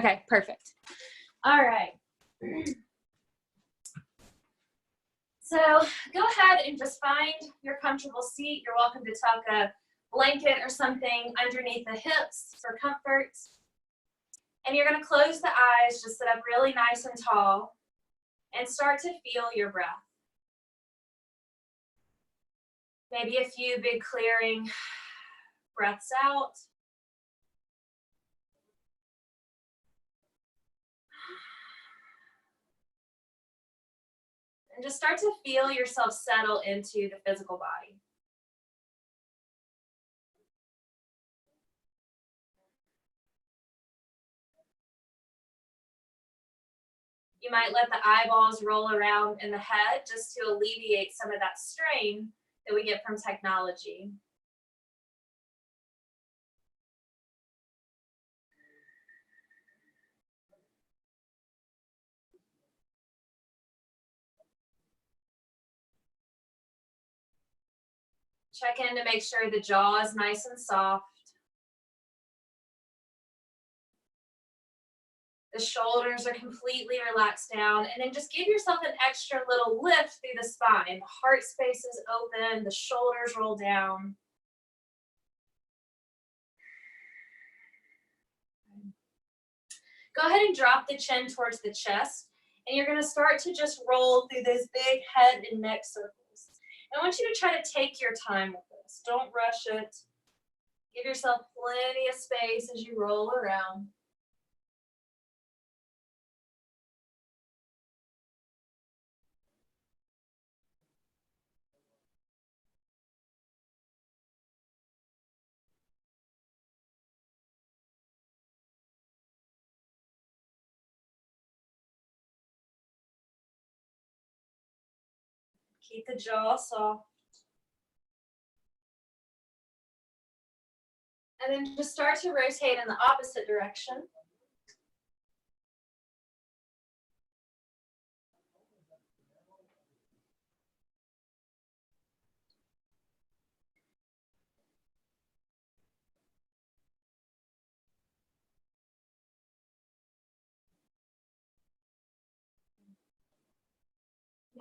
Okay, perfect. All right. So go ahead and just find your comfortable seat. You're welcome to tuck a blanket or something underneath the hips for comfort. And you're going to close the eyes, just sit up really nice and tall, and start to feel your breath. Maybe a few big clearing breaths out. And just start to feel yourself settle into the physical body. You might let the eyeballs roll around in the head just to alleviate some of that strain that we get from technology. Check in to make sure the jaw is nice and soft. The shoulders are completely relaxed down, and then just give yourself an extra little lift through the spine. The heart space is open, the shoulders roll down. Go ahead and drop the chin towards the chest, and you're going to start to just roll through those big head and neck circles. I want you to try to take your time with this. Don't rush it. Give yourself plenty of space as you roll around. Keep the jaw soft. And then just start to rotate in the opposite direction.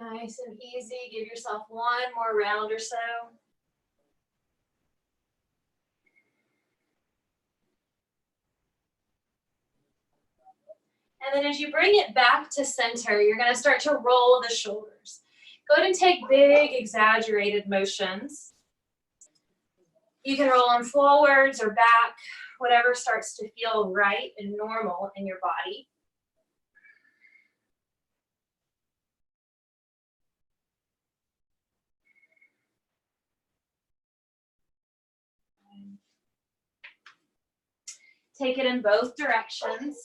Nice and easy. Give yourself one more round or so. And then as you bring it back to center, you're going to start to roll the shoulders. Go ahead and take big, exaggerated motions. You can roll them forwards or back, whatever starts to feel right and normal in your body. Take it in both directions.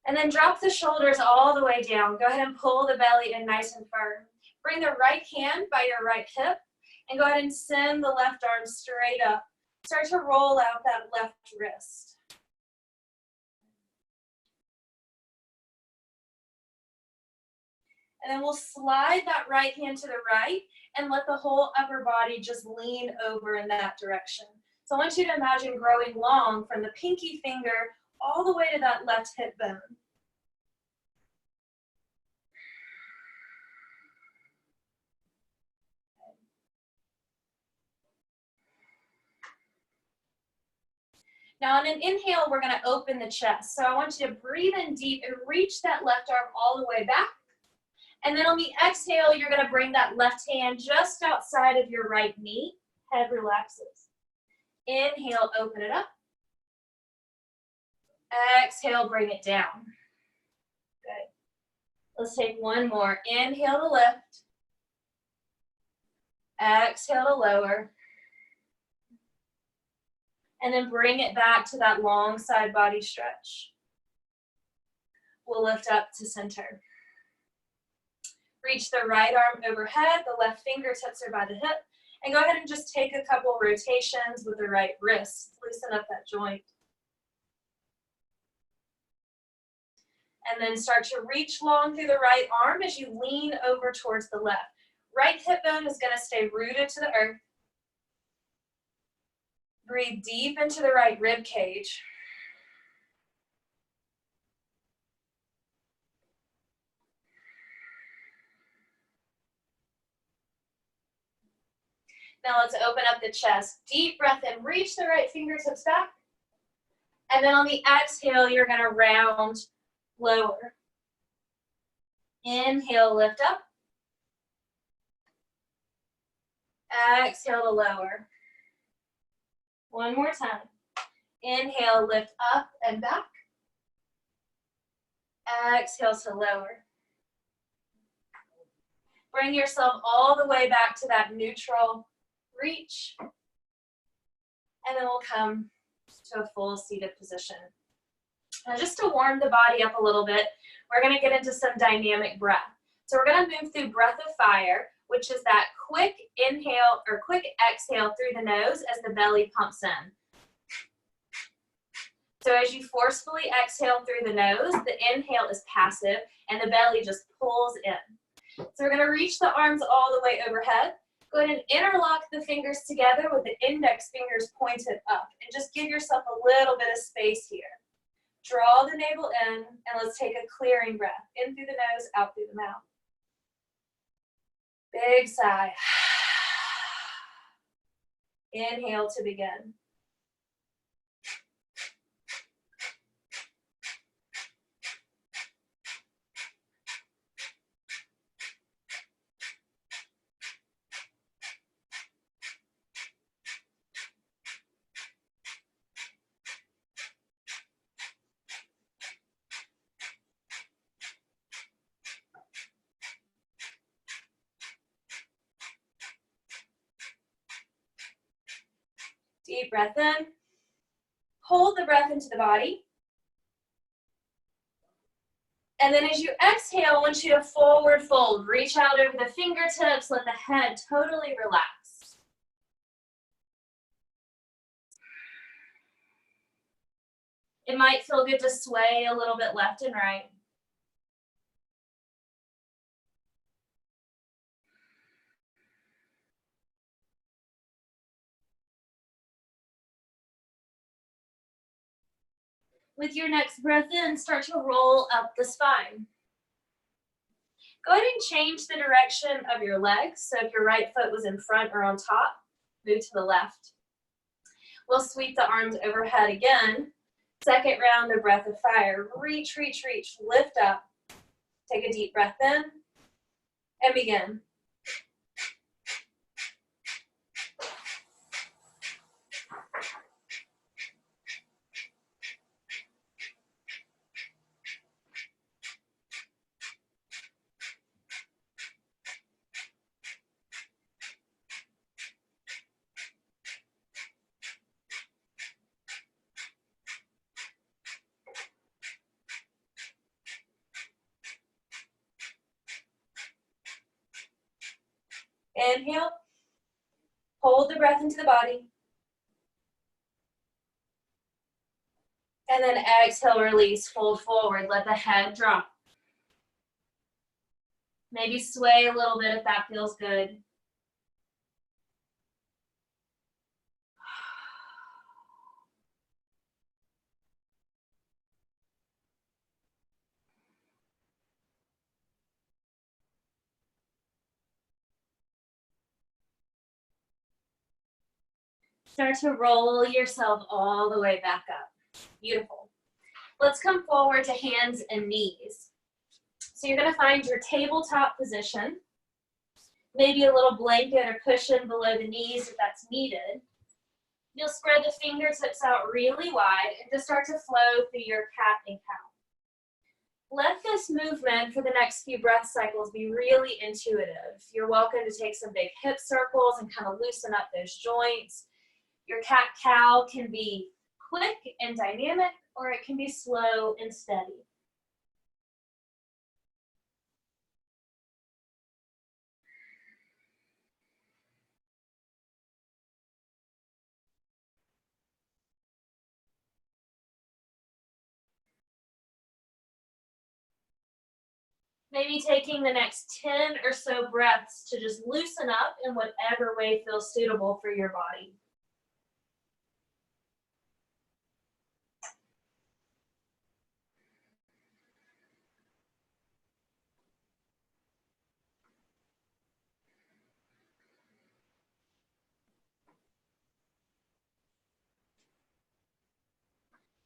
And then drop the shoulders all the way down. Go ahead and pull the belly in nice and firm. Bring the right hand by your right hip and go ahead and send the left arm straight up. Start to roll out that left wrist. And then we'll slide that right hand to the right and let the whole upper body just lean over in that direction. So I want you to imagine growing long from the pinky finger all the way to that left hip bone. Now on an inhale, we're going to open the chest. So I want you to breathe in deep and reach that left arm all the way back. And then on the exhale, you're going to bring that left hand just outside of your right knee. Head relaxes. Inhale, open it up. Exhale, bring it down. Good. Let's take one more. Inhale to lift. Exhale to lower. And then bring it back to that long side body stretch. We'll lift up to center. Reach the right arm overhead, the left fingertips are by the hip, and go ahead and just take a couple rotations with the right wrist. Loosen up that joint. And then start to reach long through the right arm as you lean over towards the left. Right hip bone is going to stay rooted to the earth. Breathe deep into the right rib cage. Now let's open up the chest. Deep breath in, reach the right fingertips back. And then on the exhale, you're gonna round lower. Inhale, lift up. Exhale to lower. One more time. Inhale, lift up and back. Exhale to lower. Bring yourself all the way back to that neutral reach. And then we'll come to a full seated position. Now just to warm the body up a little bit, we're gonna get into some dynamic breath. So we're gonna move through breath of fire, which is that quick inhale or quick exhale through the nose as the belly pumps in. So as you forcefully exhale through the nose, the inhale is passive and the belly just pulls in. So we're gonna reach the arms all the way overhead. Go ahead and interlock the fingers together with the index fingers pointed up and just give yourself a little bit of space here. Draw the navel in and let's take a clearing breath. In through the nose, out through the mouth. Big sigh. Inhale to begin. Deep breath in. Hold the breath into the body. And then as you exhale, I want you to forward fold. Reach out over the fingertips. Let the head totally relax. It might feel good to sway a little bit left and right. With your next breath in, start to roll up the spine. Go ahead and change the direction of your legs. So if your right foot was in front or on top, move to the left. We'll sweep the arms overhead again. Second round of breath of fire. Reach, reach, reach. Lift up. Take a deep breath in and begin. Inhale, hold the breath into the body. And then exhale, release, fold forward, let the head drop. Maybe sway a little bit if that feels good. Start to roll yourself all the way back up. Beautiful. Let's come forward to hands and knees. So you're going to find your tabletop position, maybe a little blanket or cushion below the knees if that's needed. You'll spread the fingertips out really wide and just start to flow through your cat and cow. Let this movement for the next few breath cycles be really intuitive. You're welcome to take some big hip circles and kind of loosen up those joints. Your cat-cow can be quick and dynamic, or it can be slow and steady. Maybe taking the next 10 or so breaths to just loosen up in whatever way feels suitable for your body.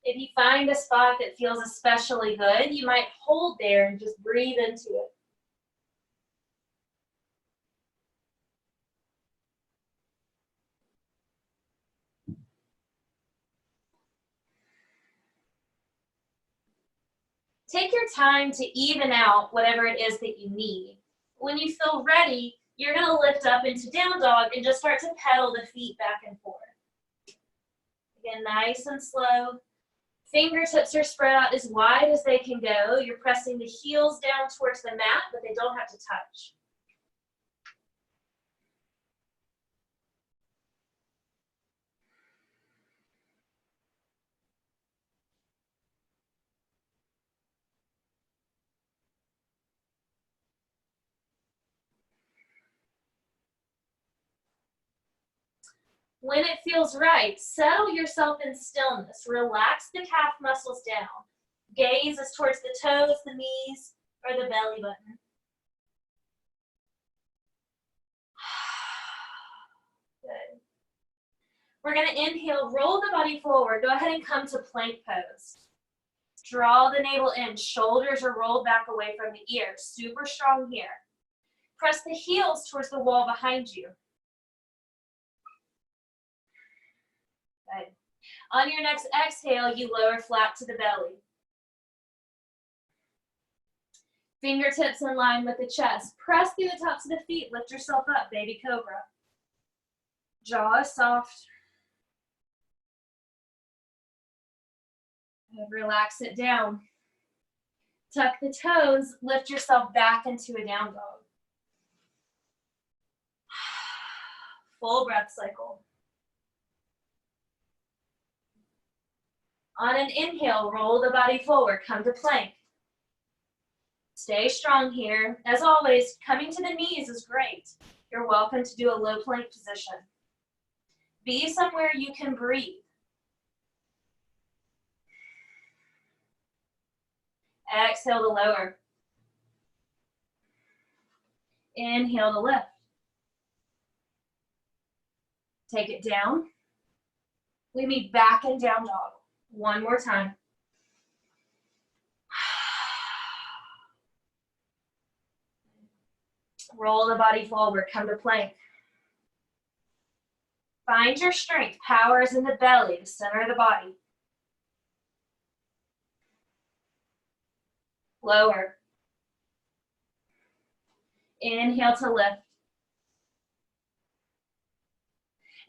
If you find a spot that feels especially good, you might hold there and just breathe into it. Take your time to even out whatever it is that you need. When you feel ready, you're going to lift up into down dog and just start to pedal the feet back and forth. Again, nice and slow. Fingertips are spread out as wide as they can go. You're pressing the heels down towards the mat, but they don't have to touch. When it feels right, settle yourself in stillness. Relax the calf muscles down. Gaze is towards the toes, the knees, or the belly button. Good. We're going to inhale, roll the body forward. Go ahead and come to plank pose. Draw the navel in. Shoulders are rolled back away from the ears. Super strong here. Press the heels towards the wall behind you. Good. On your next exhale, you lower flat to the belly. Fingertips in line with the chest. Press through the tops of the feet. Lift yourself up, baby cobra. Jaw is soft. And relax it down. Tuck the toes. Lift yourself back into a down dog. Full breath cycle. On an inhale, roll the body forward. Come to plank. Stay strong here. As always, coming to the knees is great. You're welcome to do a low plank position. Be somewhere you can breathe. Exhale to lower. Inhale to lift. Take it down. We meet back in down dog. One more time. Roll the body forward, come to plank. Find your strength. Power is in the belly, the center of the body. Lower. Inhale to lift.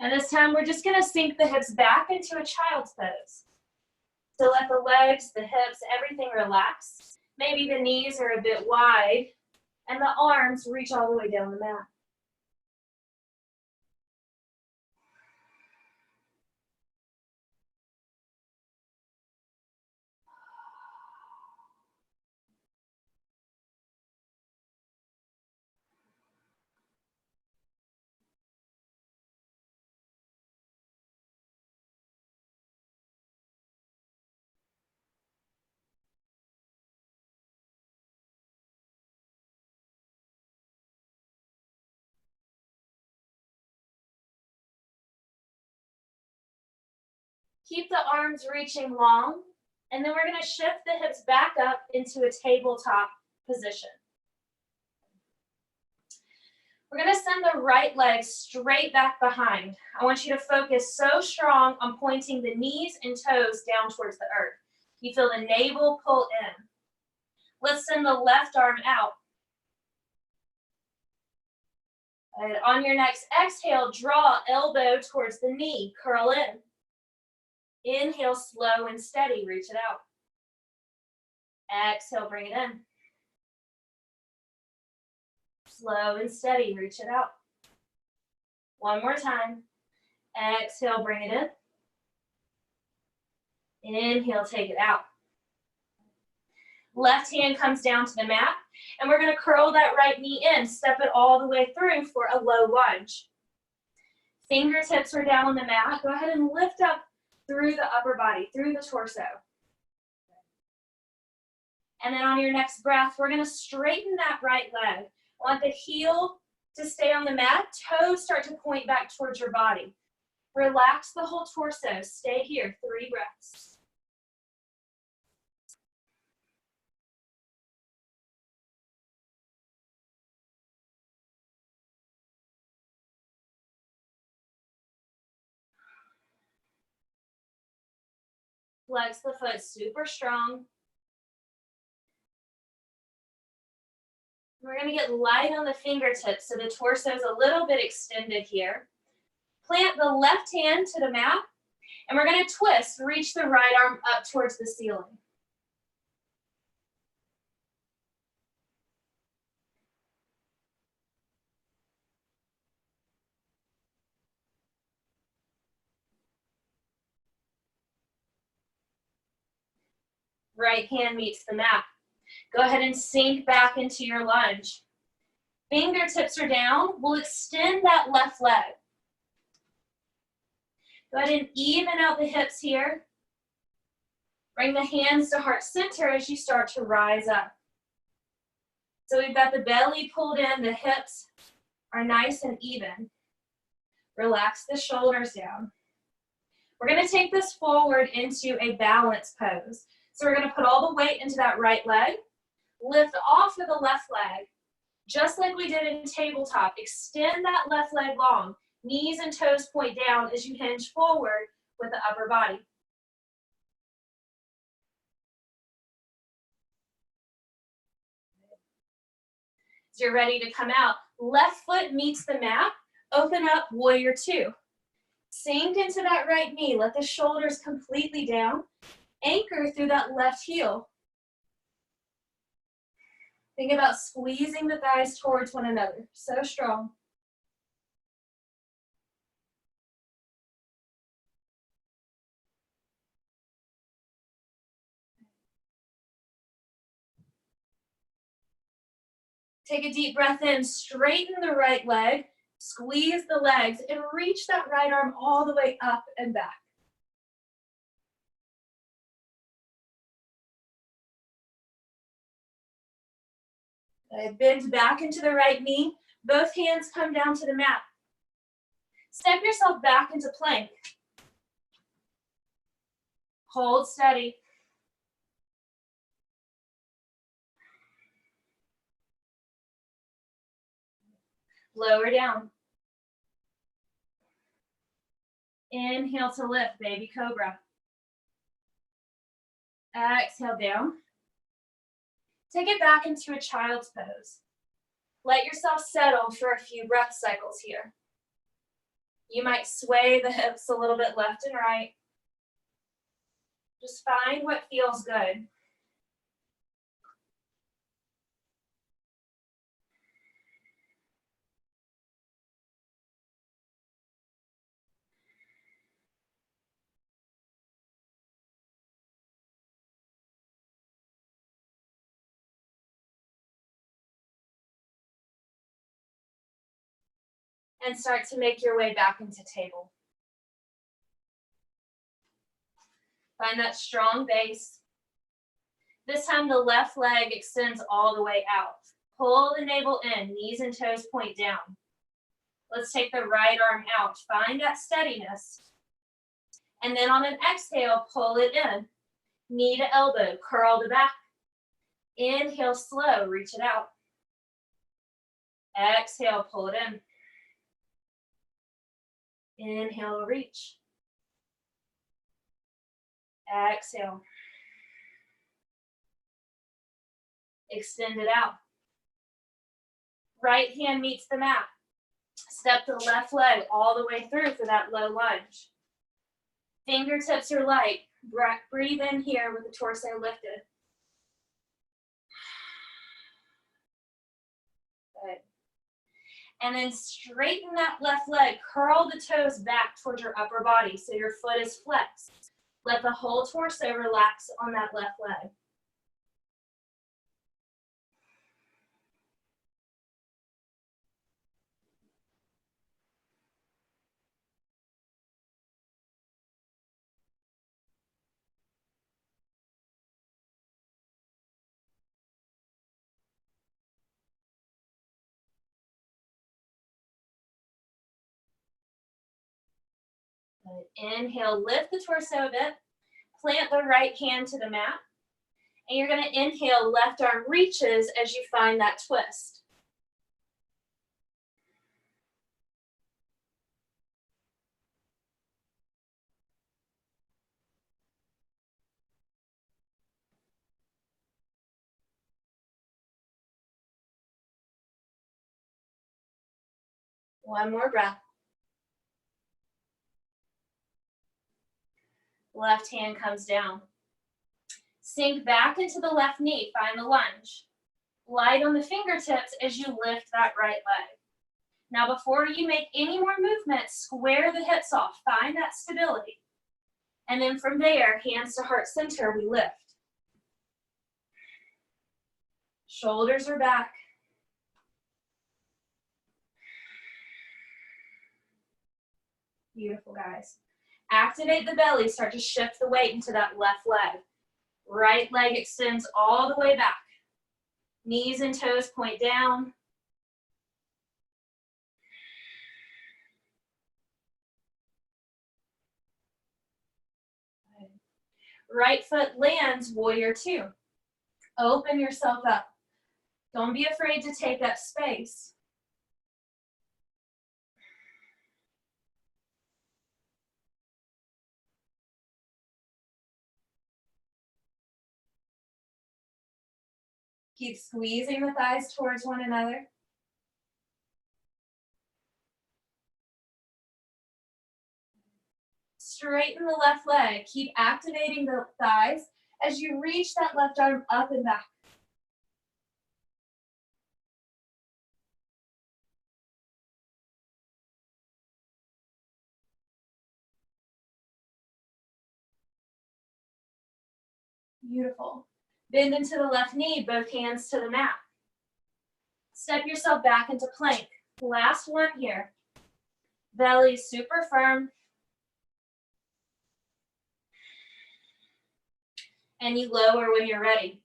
And this time we're just gonna sink the hips back into a child's pose. So let the legs, the hips, everything relax. Maybe the knees are a bit wide and the arms reach all the way down the mat. Keep the arms reaching long, and then we're going to shift the hips back up into a tabletop position. We're going to send the right leg straight back behind. I want you to focus so strong on pointing the knees and toes down towards the earth. You feel the navel pull in. Let's send the left arm out. And on your next exhale, draw elbow towards the knee, curl in. Inhale, slow and steady, reach it out. Exhale, bring it in. Slow and steady, reach it out. One more time. Exhale, bring it in. Inhale, take it out. Left hand comes down to the mat, and we're gonna curl that right knee in, step it all the way through for a low lunge. Fingertips are down on the mat. Go ahead and lift up through the upper body, through the torso. And then on your next breath, we're gonna straighten that right leg. I want the heel to stay on the mat, toes start to point back towards your body. Relax the whole torso, stay here, 3 breaths. Flex the foot super strong. We're gonna get light on the fingertips so the torso is a little bit extended here. Plant the left hand to the mat, and we're gonna twist, reach the right arm up towards the ceiling. Right hand meets the mat. Go ahead and sink back into your lunge. Fingertips are down. We'll extend that left leg. Go ahead and even out the hips here. Bring the hands to heart center as you start to rise up. So we've got the belly pulled in, the hips are nice and even. Relax the shoulders down. We're gonna take this forward into a balance pose. So we're gonna put all the weight into that right leg, lift off of the left leg, just like we did in tabletop. Extend that left leg long. Knees and toes point down as you hinge forward with the upper body. So you're ready to come out. Left foot meets the mat. Open up, warrior 2. Sink into that right knee. Let the shoulders completely down. Anchor through that left heel. Think about squeezing the thighs towards one another. So strong. Take a deep breath in. Straighten the right leg. Squeeze the legs and reach that right arm all the way up and back. Bend back into the right knee. Both hands come down to the mat. Step yourself back into plank. Hold steady. Lower down. Inhale to lift, baby cobra. Exhale down. Take it back into a child's pose. Let yourself settle for a few breath cycles here. You might sway the hips a little bit left and right. Just find what feels good. And start to make your way back into table. Find that strong base. This time the left leg extends all the way out. Pull the navel in, knees and toes point down. Let's take the right arm out. Find that steadiness. And then on an exhale, pull it in. Knee to elbow, curl the back. Inhale, slow, reach it out. Exhale, pull it in. Inhale, reach. Exhale. Extend it out. Right hand meets the mat. Step the left leg all the way through for that low lunge. Fingertips are light. Breathe in here with the torso lifted. Good. And then straighten that left leg. Curl the toes back towards your upper body so your foot is flexed. Let the whole torso relax on that left leg. Inhale, lift the torso a bit. Plant the right hand to the mat. And you're going to inhale, left arm reaches as you find that twist. One more breath. Left hand comes down. Sink back into the left knee, find the lunge. Light on the fingertips as you lift that right leg. Now before you make any more movement, square the hips off, find that stability. And then from there, hands to heart center, we lift. Shoulders are back. Beautiful, guys. Activate the belly, start to shift the weight into that left leg. Right leg extends all the way back. Knees and toes point down. Right foot lands, warrior two. Open yourself up. Don't be afraid to take up space. Keep squeezing the thighs towards one another. Straighten the left leg. Keep activating the thighs as you reach that left arm up and back. Beautiful. Bend into the left knee, both hands to the mat. Step yourself back into plank. Last one here. Belly super firm. And you lower when you're ready.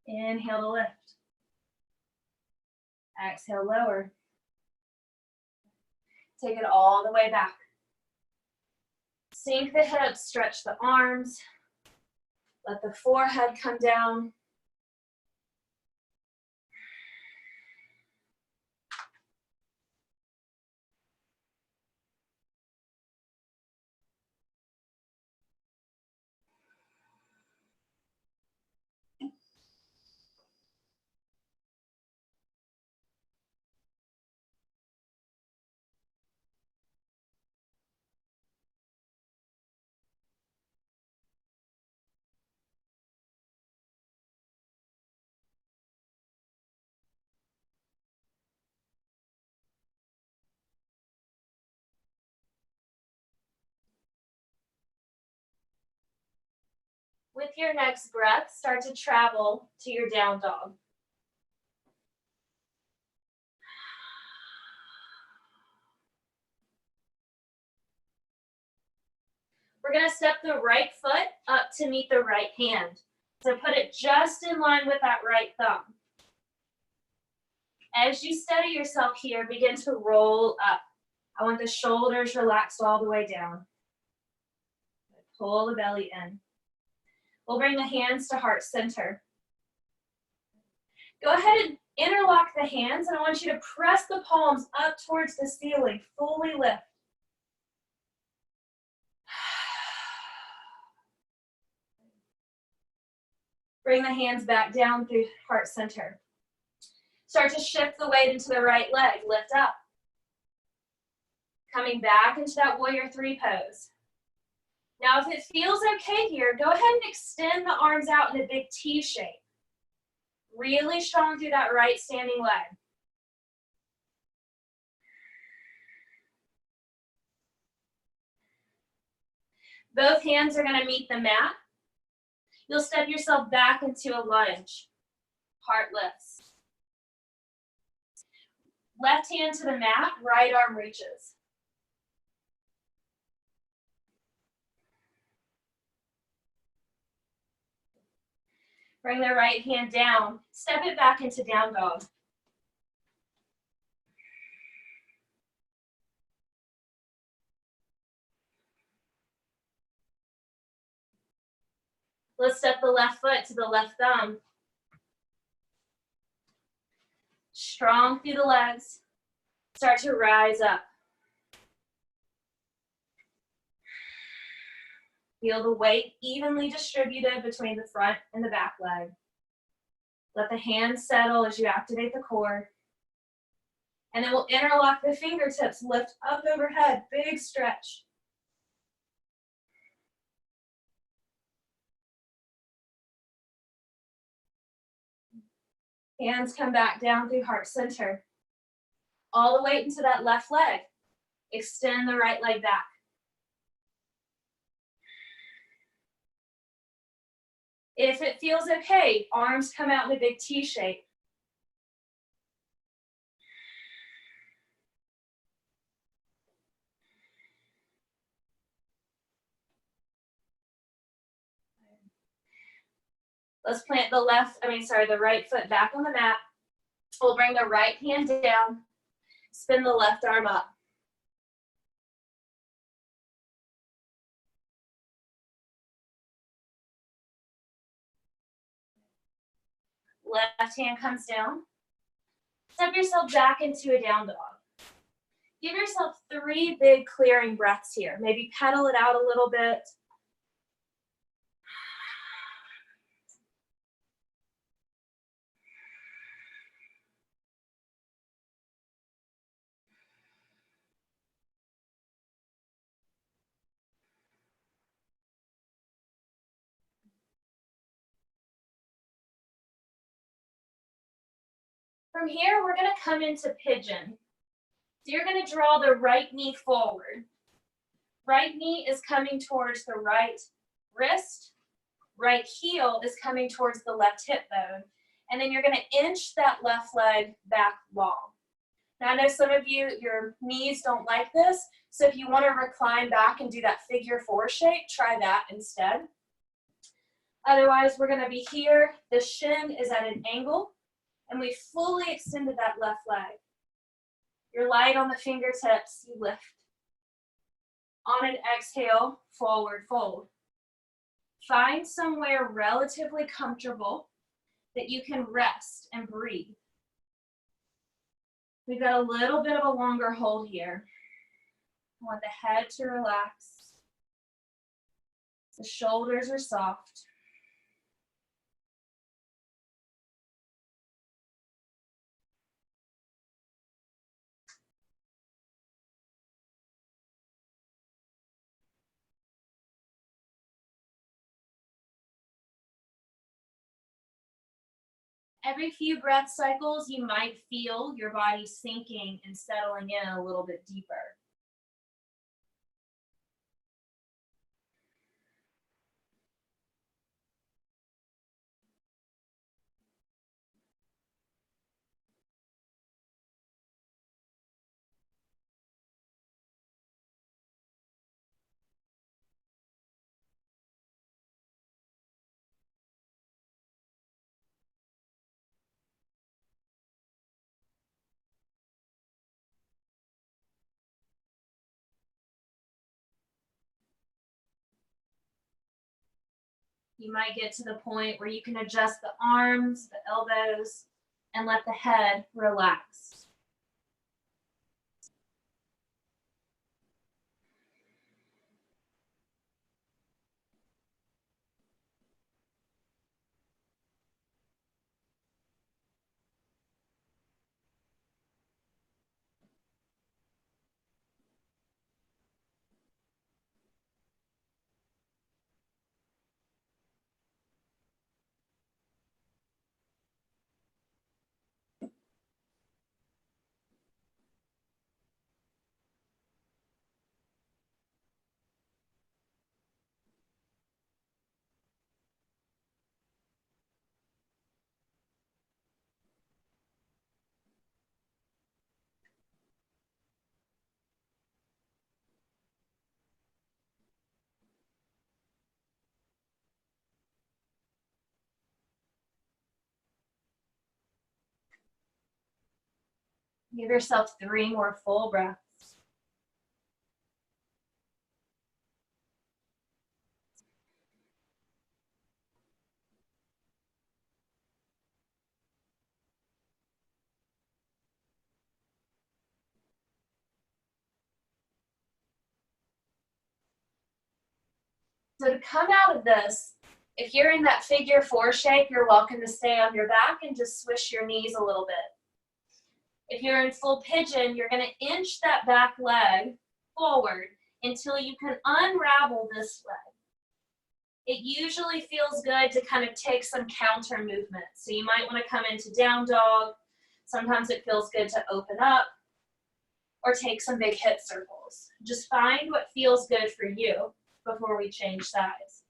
Inhale to lift. Exhale, lower. Take it all the way back. Sink the hips, stretch the arms. Let the forehead come down. With your next breath, start to travel to your down dog. We're going to step the right foot up to meet the right hand. So put it just in line with that right thumb. As you steady yourself here, begin to roll up. I want the shoulders relaxed all the way down. Pull the belly in. We'll bring the hands to heart center. Go ahead and interlock the hands, and I want you to press the palms up towards the ceiling. Fully lift. Bring the hands back down through heart center. Start to shift the weight into the right leg. Lift up. Coming back into that warrior three pose. Now, if it feels okay here, go ahead and extend the arms out in a big T shape. Really strong through that right standing leg. Both hands are going to meet the mat. You'll step yourself back into a lunge. Heart lifts. Left hand to the mat, right arm reaches. Bring the right hand down. Step it back into down dog. Let's step the left foot to the left thumb. Strong through the legs. Start to rise up. Feel the weight evenly distributed between the front and the back leg. Let the hands settle as you activate the core. And then we'll interlock the fingertips, lift up overhead, big stretch. Hands come back down through heart center. All the weight into that left leg. Extend the right leg back. If it feels okay, arms come out in a big T shape. Let's plant the right foot back on the mat. We'll bring the right hand down, spin the left arm up. Left hand comes down. Step yourself back into a down dog. Give yourself 3 big clearing breaths here. Maybe pedal it out a little bit. From here, we're going to come into pigeon. So you're going to draw the right knee forward. Right knee is coming towards the right wrist. Right heel is coming towards the left hip bone. And then you're going to inch that left leg back long. Now I know some of you, your knees don't like this. So if you want to recline back and do that figure 4 shape, try that instead. Otherwise, we're going to be here. The shin is at an angle. And we fully extended that left leg. You're light on the fingertips, you lift. On an exhale, forward fold. Find somewhere relatively comfortable that you can rest and breathe. We've got a little bit of a longer hold here. I want the head to relax. The shoulders are soft. Every few breath cycles, you might feel your body sinking and settling in a little bit deeper. You might get to the point where you can adjust the arms, the elbows, and let the head relax. Give yourself 3 more full breaths. So to come out of this, if you're in that figure 4 shape, you're welcome to stay on your back and just swish your knees a little bit. If you're in full pigeon, you're going to inch that back leg forward until you can unravel this leg. It usually feels good to kind of take some counter movement. So you might want to come into down dog. Sometimes it feels good to open up or take some big hip circles. Just find what feels good for you before we change sides.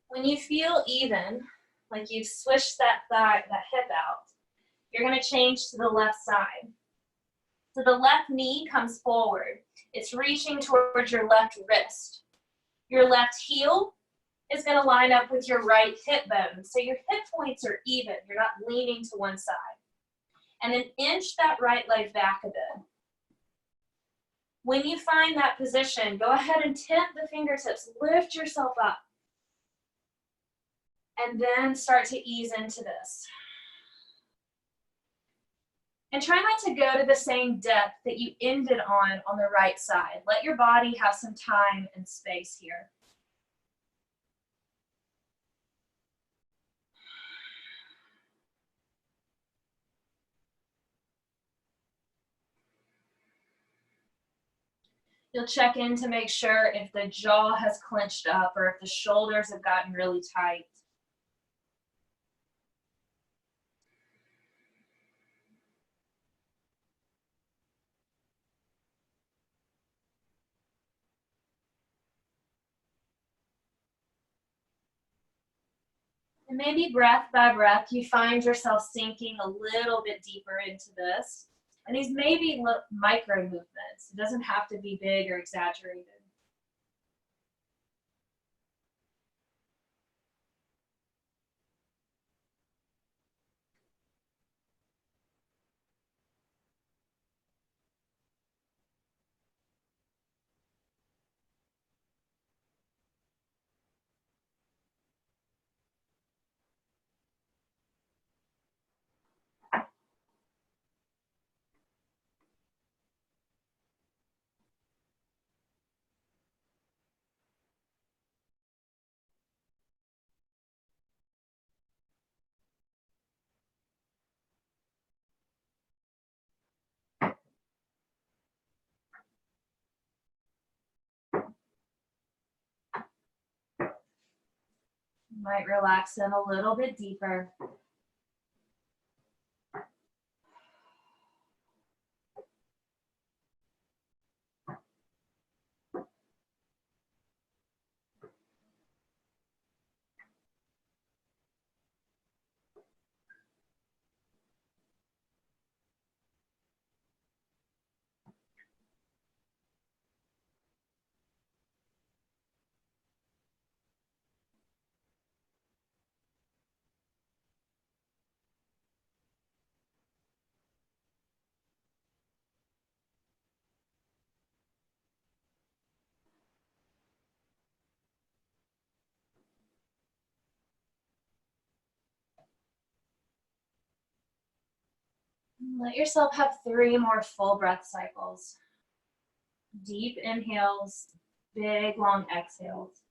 When you feel even, like you've swished that hip out, you're going to change to the left side. So the left knee comes forward. It's reaching towards your left wrist. Your left heel is going to line up with your right hip bone. So your hip points are even. You're not leaning to one side. And then inch that right leg back a bit. When you find that position, go ahead and tip the fingertips. Lift yourself up. And then start to ease into this. And try not to go to the same depth that you ended on the right side. Let your body have some time and space here. You'll check in to make sure if the jaw has clenched up or if the shoulders have gotten really tight. And maybe breath by breath, you find yourself sinking a little bit deeper into this. And these may be micro movements. It doesn't have to be big or exaggerated. You might relax in a little bit deeper. Let yourself have 3 more full breath cycles. Deep inhales, big long exhales.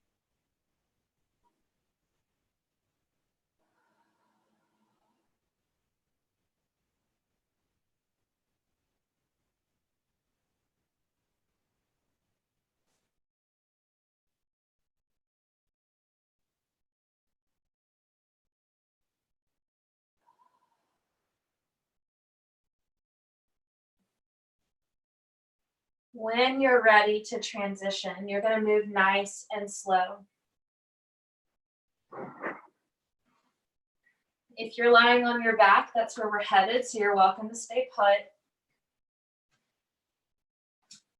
When you're ready to transition, you're going to move nice and slow. If you're lying on your back, that's where we're headed, so you're welcome to stay put.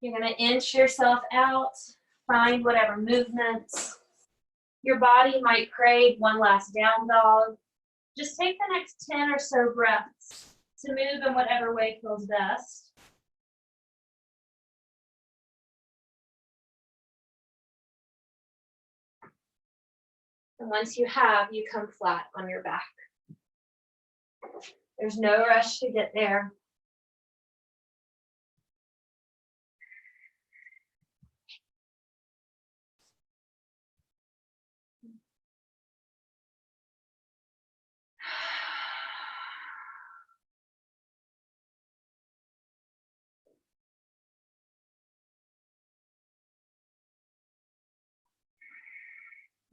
You're going to inch yourself out, find whatever movements. Your body might crave one last down dog. Just take the next 10 or so breaths to move in whatever way feels best. And once you have, you come flat on your back. There's no rush to get there.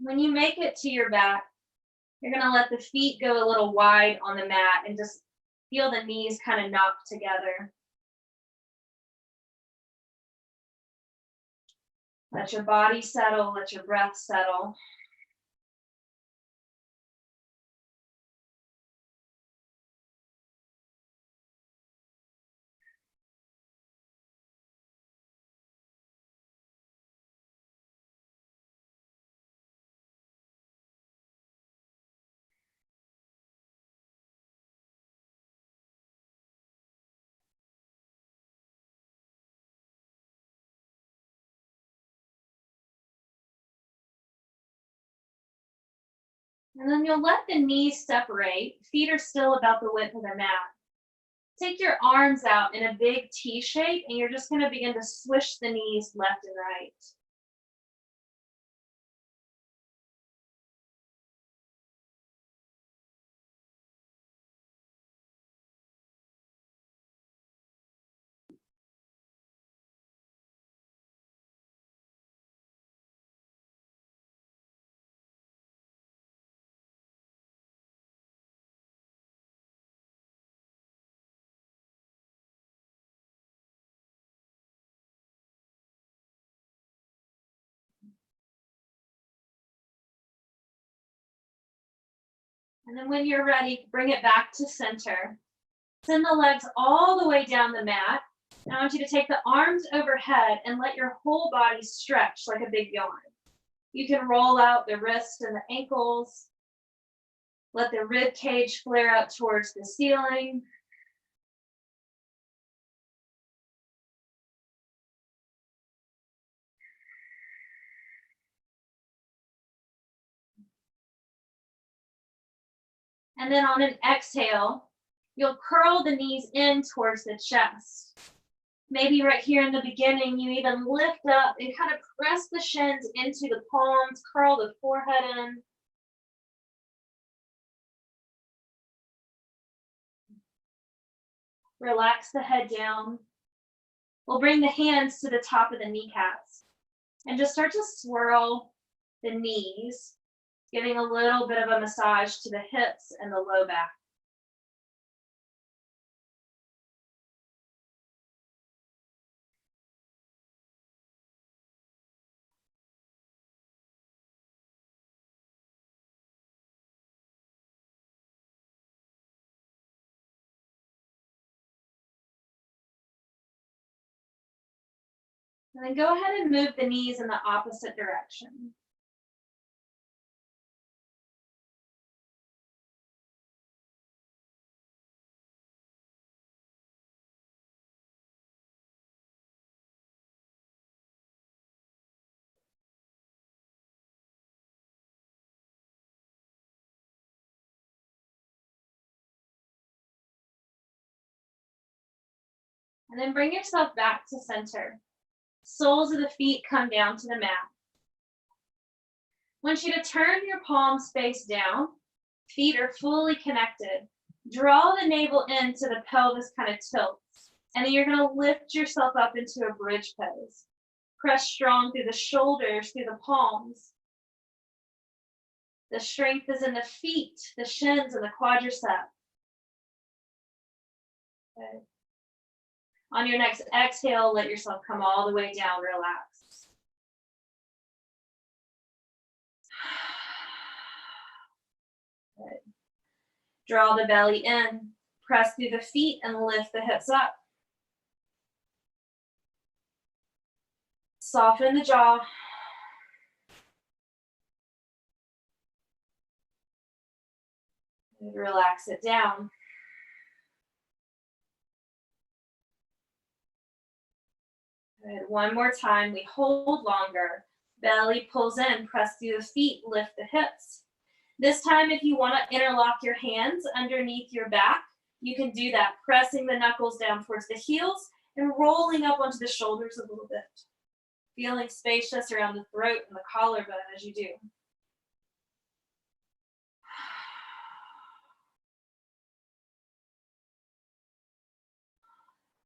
When you make it to your back, you're going to let the feet go a little wide on the mat and just feel the knees kind of knock together. Let your body settle, let your breath settle. And then you'll let the knees separate. Feet are still about the width of the mat. Take your arms out in a big T shape, and you're just going to begin to swish the knees left and right. And then when you're ready, bring it back to center. Send the legs all the way down the mat. Now I want you to take the arms overhead and let your whole body stretch like a big yawn. You can roll out the wrists and the ankles. Let the rib cage flare up towards the ceiling. And then on an exhale, you'll curl the knees in towards the chest. Maybe right here in the beginning, you even lift up and kind of press the shins into the palms, curl the forehead in. Relax the head down. We'll bring the hands to the top of the kneecaps and just start to swirl the knees, giving a little bit of a massage to the hips and the low back. And then go ahead and move the knees in the opposite direction. And then bring yourself back to center. Soles of the feet come down to the mat. I want you to turn your palms face down. Feet are fully connected. Draw the navel in so the pelvis kind of tilts. And then you're going to lift yourself up into a bridge pose. Press strong through the shoulders, through the palms. The strength is in the feet, the shins, and the quadricep. Good. On your next exhale, let yourself come all the way down, relax. Good. Draw the belly in, press through the feet and lift the hips up. Soften the jaw. And relax it down. Good. One more time, we hold longer. Belly pulls in, press through the feet, lift the hips. This time, if you want to interlock your hands underneath your back, you can do that, pressing the knuckles down towards the heels and rolling up onto the shoulders a little bit. Feeling spacious around the throat and the collarbone as you do.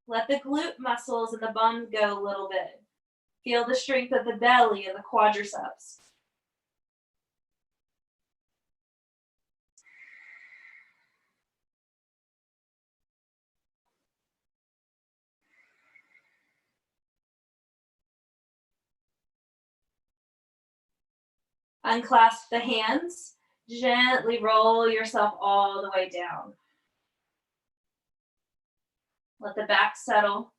Let the glute muscles and the bum go a little bit. Feel the strength of the belly and the quadriceps. Unclasp the hands. Gently roll yourself all the way down. Let the back settle.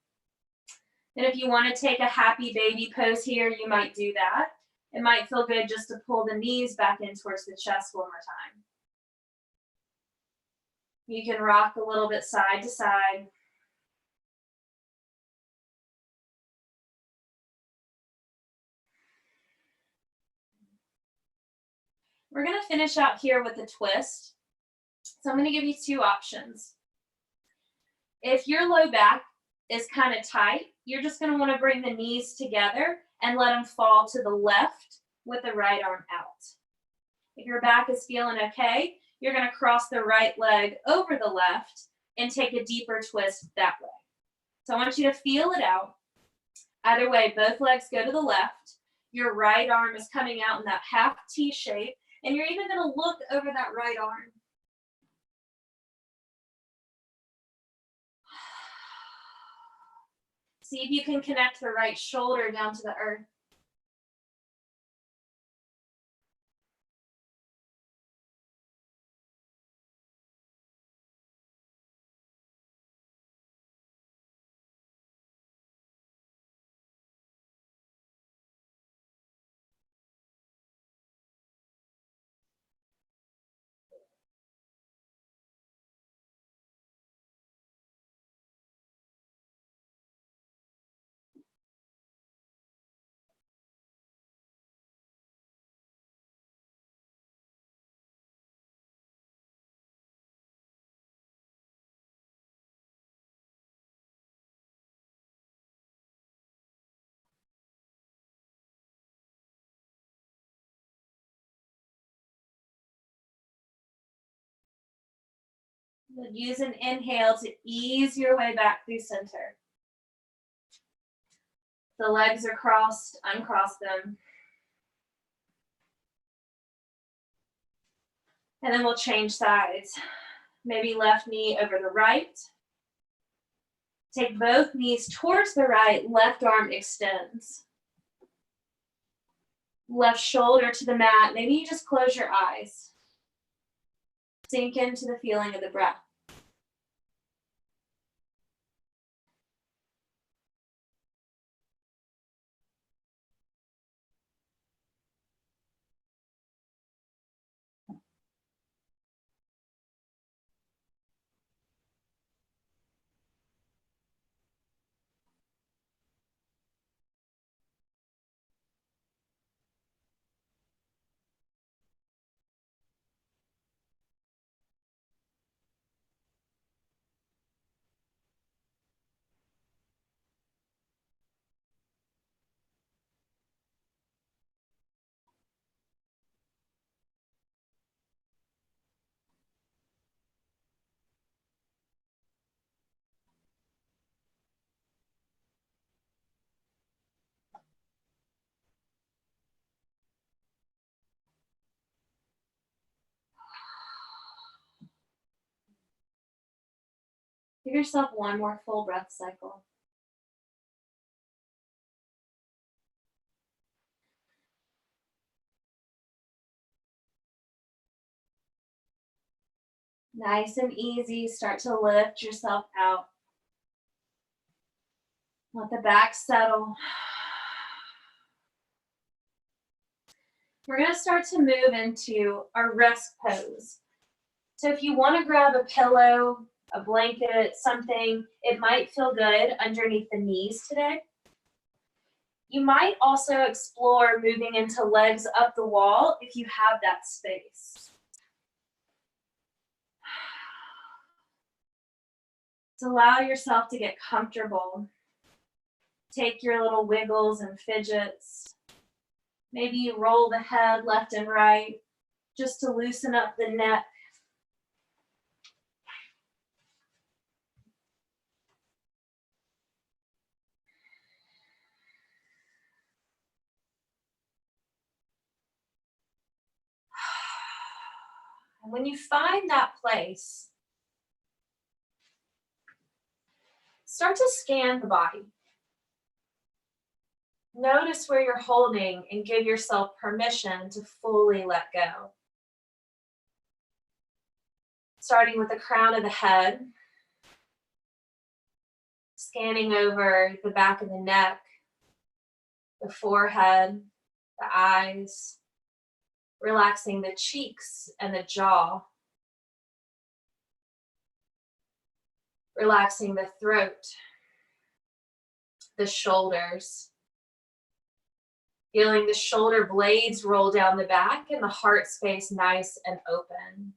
And if you want to take a happy baby pose here, you might do that. It might feel good just to pull the knees back in towards the chest one more time. You can rock a little bit side to side. We're going to finish out here with a twist. So I'm going to give you two options. If your low back is kind of tight, you're just going to want to bring the knees together and let them fall to the left with the right arm out. If your back is feeling okay, you're going to cross the right leg over the left and take a deeper twist that way. So I want you to feel it out. Either way, both legs go to the left. Your right arm is coming out in that half T shape, and you're even going to look over that right arm. See if you can connect the right shoulder down to the earth. Use an inhale to ease your way back through center. The legs are crossed, uncross them. And then we'll change sides. Maybe left knee over the right. Take both knees towards the right, left arm extends. Left shoulder to the mat. Maybe you just close your eyes. Sink into the feeling of the breath. Give yourself one more full breath cycle. Nice and easy, start to lift yourself out. Let the back settle. We're going to start to move into our rest pose. So if you want to grab a pillow, a blanket, something, it might feel good underneath the knees today. You might also explore moving into legs up the wall if you have that space. So allow yourself to get comfortable. Take your little wiggles and fidgets. Maybe you roll the head left and right just to loosen up the neck. And when you find that place, start to scan the body. Notice where you're holding and give yourself permission to fully let go. Starting with the crown of the head, scanning over the back of the neck, the forehead, the eyes, relaxing the cheeks and the jaw, relaxing the throat, the shoulders, feeling the shoulder blades roll down the back and the heart space nice and open.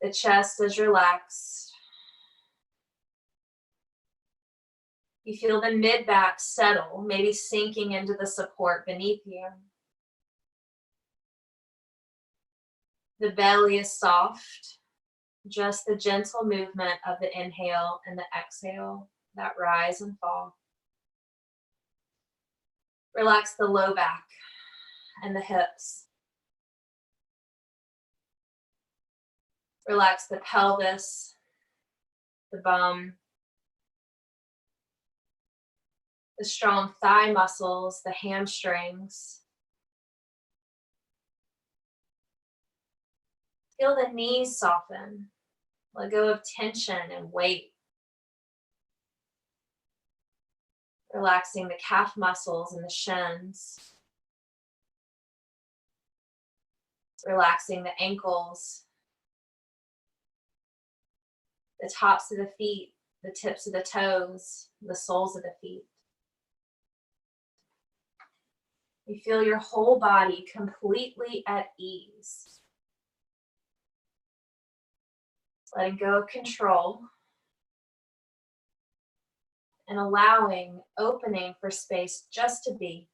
The chest is relaxed. You feel the mid-back settle, maybe sinking into the support beneath you. The belly is soft, just the gentle movement of the inhale and the exhale that rise and fall. Relax the low back and the hips. Relax the pelvis, the bum, the strong thigh muscles, the hamstrings. Feel the knees soften. Let go of tension and weight. Relaxing the calf muscles and the shins. Relaxing the ankles, the tops of the feet, the tips of the toes, the soles of the feet. You feel your whole body completely at ease. Letting go of control and allowing, opening for space just to be.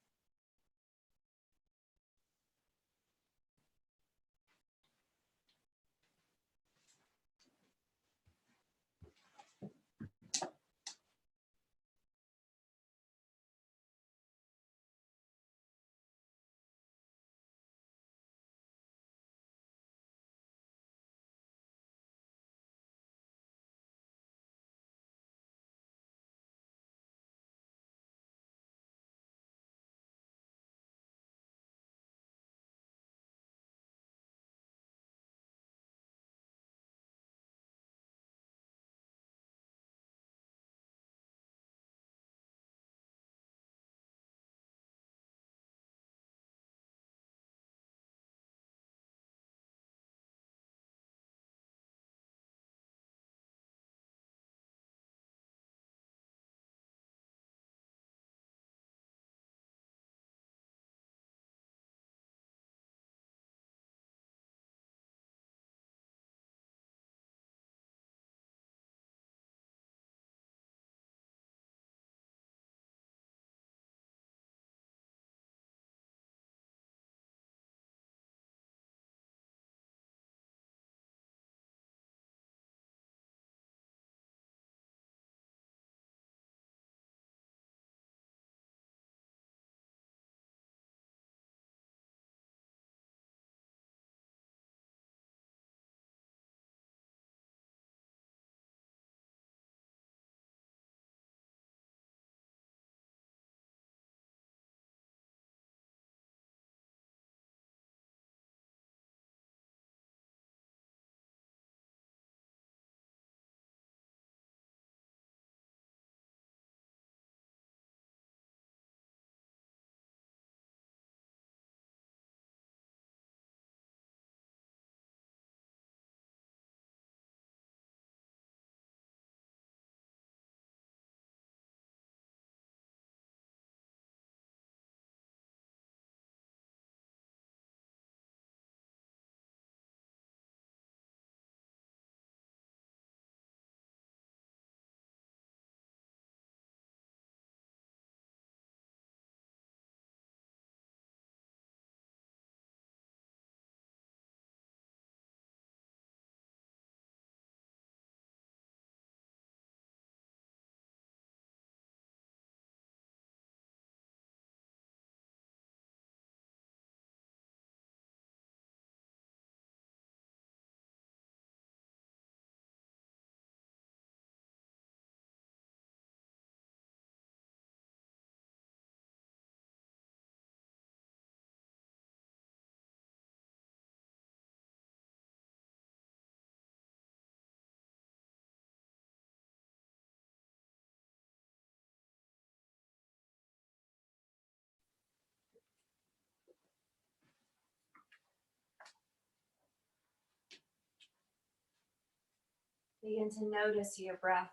Begin to notice your breath.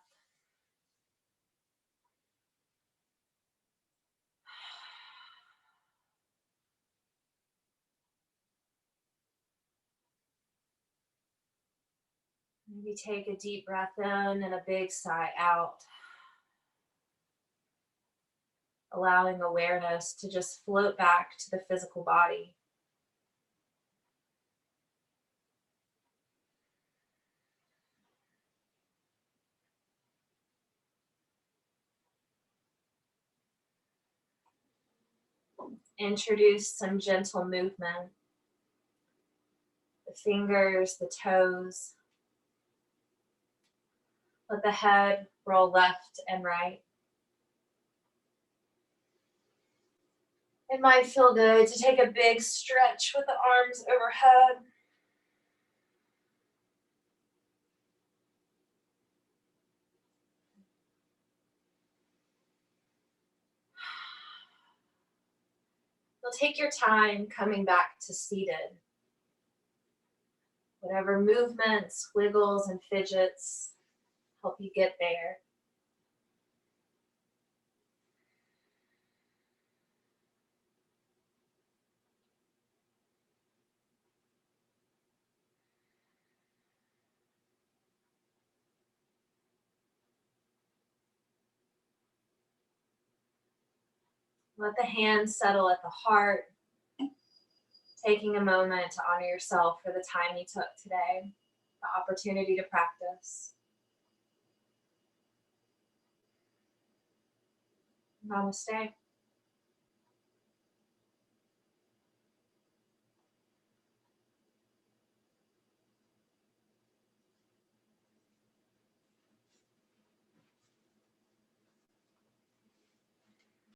Maybe take a deep breath in and a big sigh out, allowing awareness to just float back to the physical body. Introduce some gentle movement. The fingers, the toes. Let the head roll left and right. It might feel good to take a big stretch with the arms overhead. You'll take your time coming back to seated. Whatever movements, wiggles, and fidgets help you get there. Let the hands settle at the heart, taking a moment to honor yourself for the time you took today, the opportunity to practice. Namaste.